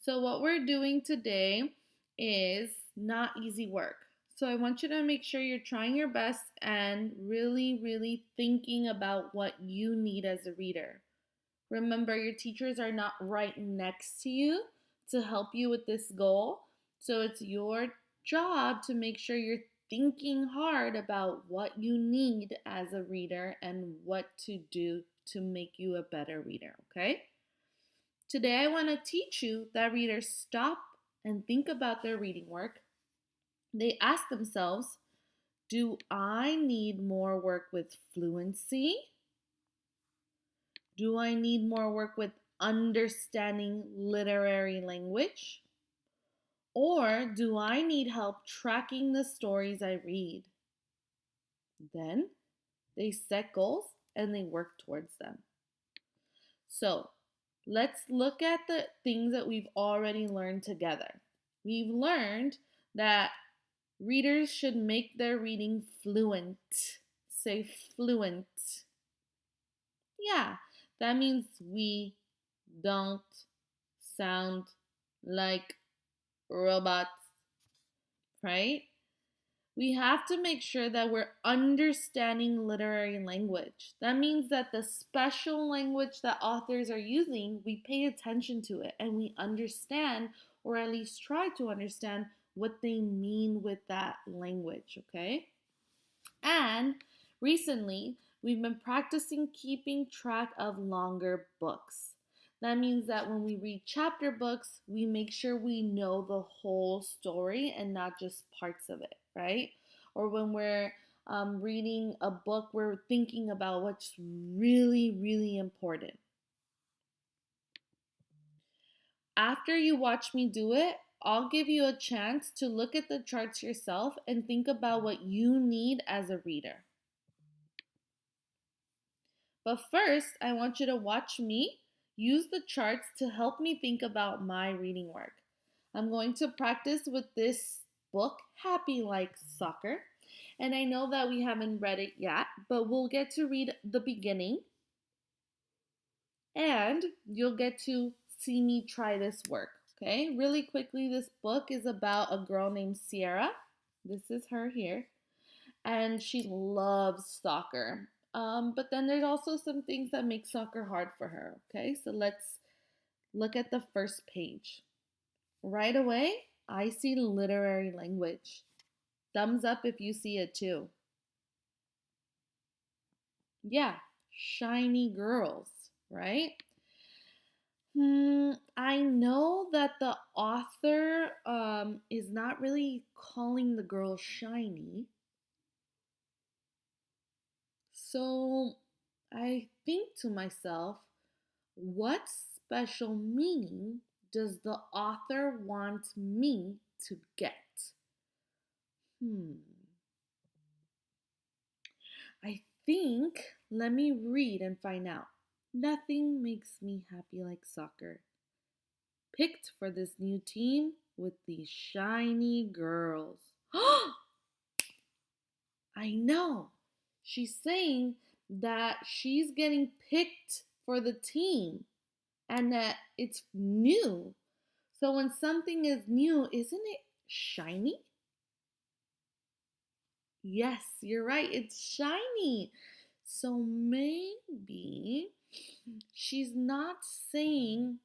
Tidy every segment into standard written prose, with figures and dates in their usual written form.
So, what we're doing today is not easy work. So, I want you to make sure you're trying your best and really, really thinking about what you need as a reader. Remember, your teachers are not right next to you to help you with this goal. So, it's your job to make sure you're thinking hard about what you need as a reader and what to do to make you a better reader, okay? Today, I want to teach you that readers stop and think about their reading work. They ask themselves, do I need more work with fluency? Do I need more work with understanding literary language? Or do I need help tracking the stories I read? Then they set goals and they work towards them. So let's look at the things that we've already learned together. We've learned that readers should make their reading fluent. Say fluent. Yeah, that means we don't sound like robots, right? We have to make sure that we're understanding literary language. That means that the special language that authors are using, we pay attention to it and we understand, or at least try to understand, what they mean with that language, okay? And recently, we've been practicing keeping track of longer books. That means that when we read chapter books, we make sure we know the whole story and not just parts of it, right? Or when we're reading a book, we're thinking about what's really, really important. After you watch me do it, I'll give you a chance to look at the charts yourself and think about what you need as a reader. But first, I want you to watch me use the charts to help me think about my reading work. I'm going to practice with this book, Happy Like Soccer. And I know that we haven't read it yet, but we'll get to read the beginning and you'll get to see me try this work. Okay, really quickly, this book is about a girl named Sierra. This is her here. And she loves soccer. But then there's also some things that make soccer hard for her. Okay, so let's look at the first page. Right away, I see literary language. Thumbs up if you see it too. Yeah, shiny girls, right? I know that the author is not really calling the girl shiny. So I think to myself, what special meaning does the author want me to get? Hmm. I think, let me read and find out. Nothing makes me happy like soccer. Picked for this new team with these shiny girls. I know. She's saying that she's getting picked for the team and that it's new. So when something is new, isn't it shiny? Yes, you're right. It's shiny. So maybe she's not saying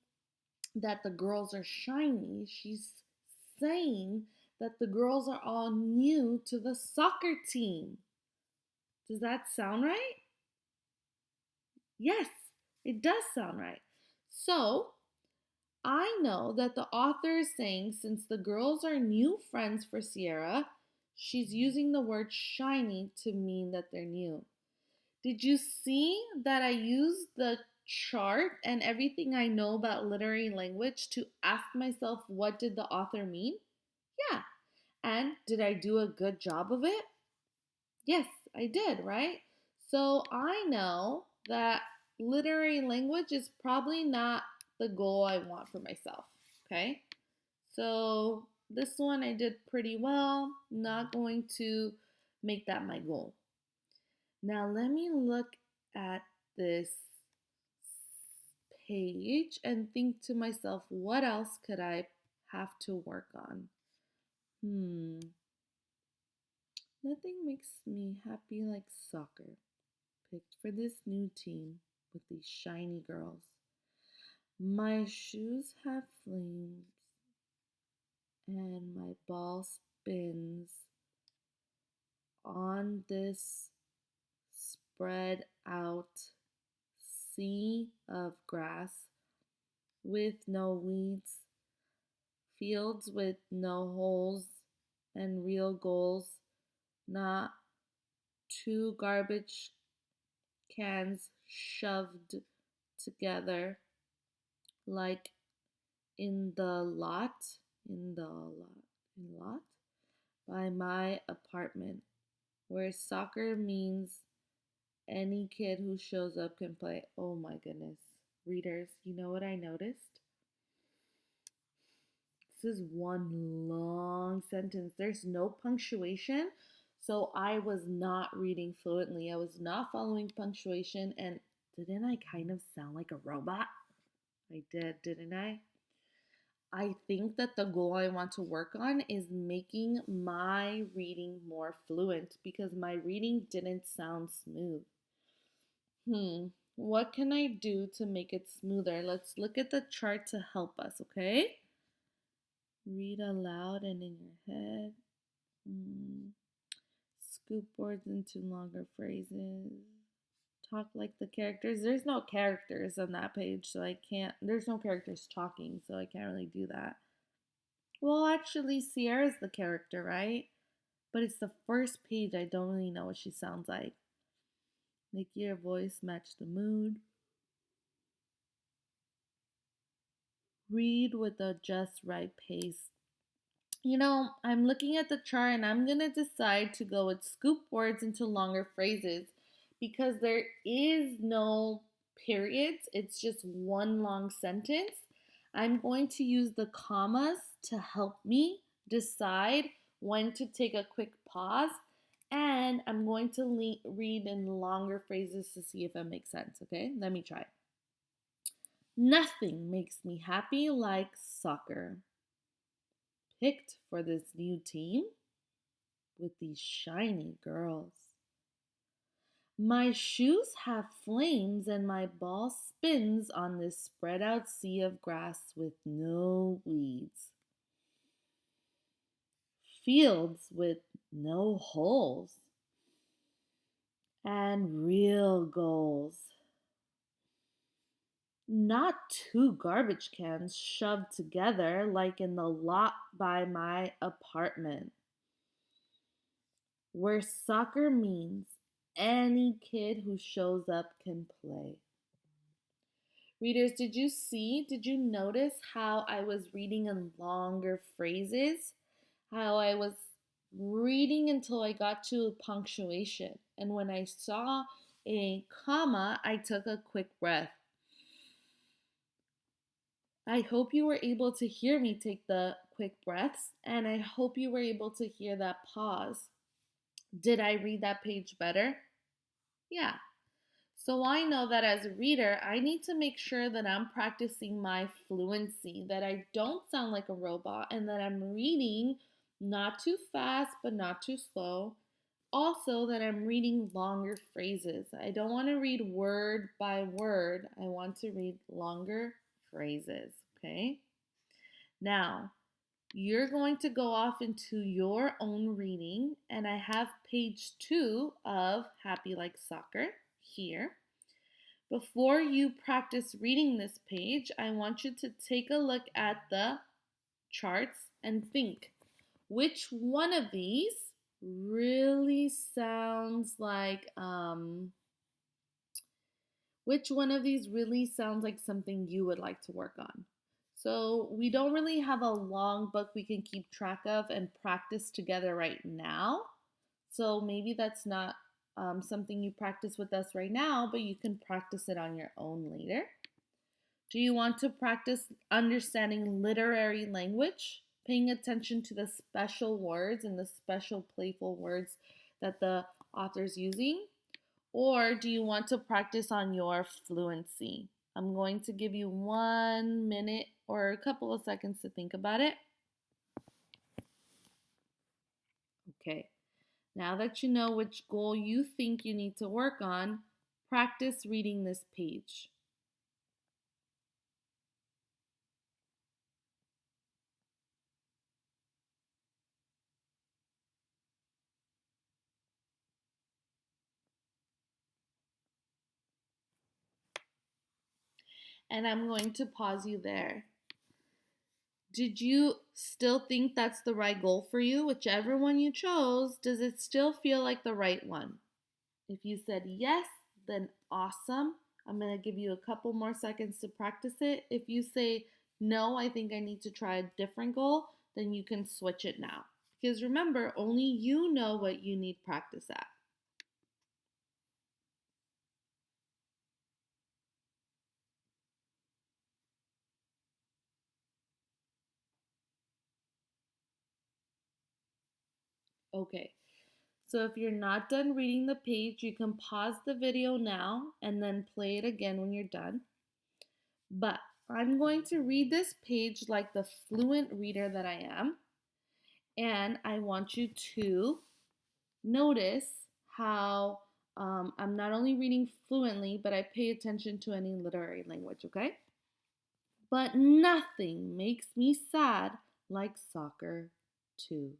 that the girls are shiny. She's saying that the girls are all new to the soccer team. Does that sound right? Yes, it does sound right. So, I know that the author is saying since the girls are new friends for Sierra, she's using the word shiny to mean that they're new. Did you see that I used the chart and everything I know about literary language to ask myself what did the author mean? Yeah. And did I do a good job of it? Yes, I did, right? So I know that literary language is probably not the goal I want for myself, okay? So this one I did pretty well. Not going to make that my goal. Now let me look at this page and think to myself, what else could I have to work on? Nothing makes me happy like soccer. Picked for this new team with these shiny girls. My shoes have flames and my ball spins on this spread out sea of grass with no weeds, fields with no holes, and real goals, not two garbage cans shoved together like in the lot, in lot by my apartment, where soccer means any kid who shows up can play. Oh my goodness. Readers, you know what I noticed? This is one long sentence. There's no punctuation. So I was not reading fluently. I was not following punctuation. And didn't I kind of sound like a robot? I did, didn't I? I think that the goal I want to work on is making my reading more fluent because my reading didn't sound smooth. What can I do to make it smoother? Let's look at the chart to help us, okay? Read aloud and in your head. Scoop words into longer phrases. Talk like the characters. There's no characters on that page, so I can't. There's no characters talking, so I can't really do that. Well, actually, Sierra's the character, right? But it's the first page. I don't really know what she sounds like. Make your voice match the mood. Read with a just right pace. You know, I'm looking at the chart and I'm going to decide to go with scoop words into longer phrases because there is no periods. It's just one long sentence. I'm going to use the commas to help me decide when to take a quick pause. And I'm going to read in longer phrases to see if it makes sense. Okay, let me try. Nothing makes me happy like soccer. Picked for this new team with these shiny girls. My shoes have flames and my ball spins on this spread out sea of grass with no weeds. Fields with no holes and real goals. Not two garbage cans shoved together like in the lot by my apartment, where soccer means any kid who shows up can play. Readers, did you notice how I was reading in longer phrases? How I was reading until I got to a punctuation. And when I saw a comma, I took a quick breath. I hope you were able to hear me take the quick breaths, and I hope you were able to hear that pause. Did I read that page better? Yeah. So I know that as a reader, I need to make sure that I'm practicing my fluency, that I don't sound like a robot, and that I'm reading not too fast but not too slow. Also, that I'm reading longer phrases. I don't want to read word by word. I want to read longer phrases, okay? Now, you're going to go off into your own reading, and I have page 2 of Happy Like Soccer here. Before you practice reading this page, I want you to take a look at the charts and think, which one of these really sounds like something you would like to work on? So we don't really have a long book we can keep track of and practice together right now. So maybe that's not something you practice with us right now, but you can practice it on your own later. Do you want to practice understanding literary language, paying attention to the special words and the special playful words that the author's using? Or do you want to practice on your fluency? I'm going to give you 1 minute or a couple of seconds to think about it. Okay, now that you know which goal you think you need to work on, practice reading this page. And I'm going to pause you there. Did you still think that's the right goal for you? Whichever one you chose, does it still feel like the right one? If you said yes, then awesome. I'm going to give you a couple more seconds to practice it. If you say no, I think I need to try a different goal, then you can switch it now. Because remember, only you know what you need practice at. Okay, so if you're not done reading the page, you can pause the video now and then play it again when you're done. But I'm going to read this page like the fluent reader that I am. And I want you to notice how I'm not only reading fluently, but I pay attention to any literary language, okay? But nothing makes me sad like soccer, too.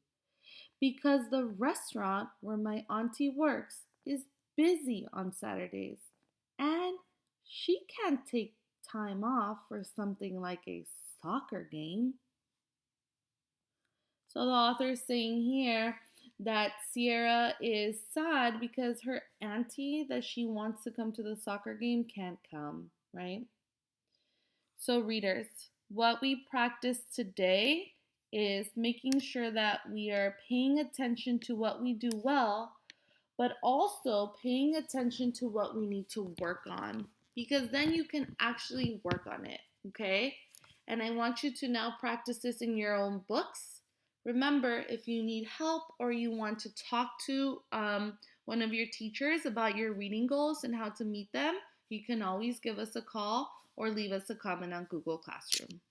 Because the restaurant where my auntie works is busy on Saturdays. And she can't take time off for something like a soccer game. So the author is saying here that Sierra is sad because her auntie that she wants to come to the soccer game can't come, right? So, readers, what we practice today is making sure that we are paying attention to what we do well, but also paying attention to what we need to work on because then you can actually work on it, okay? And I want you to now practice this in your own books. Remember, if you need help or you want to talk to one of your teachers about your reading goals and how to meet them, you can always give us a call or leave us a comment on Google Classroom.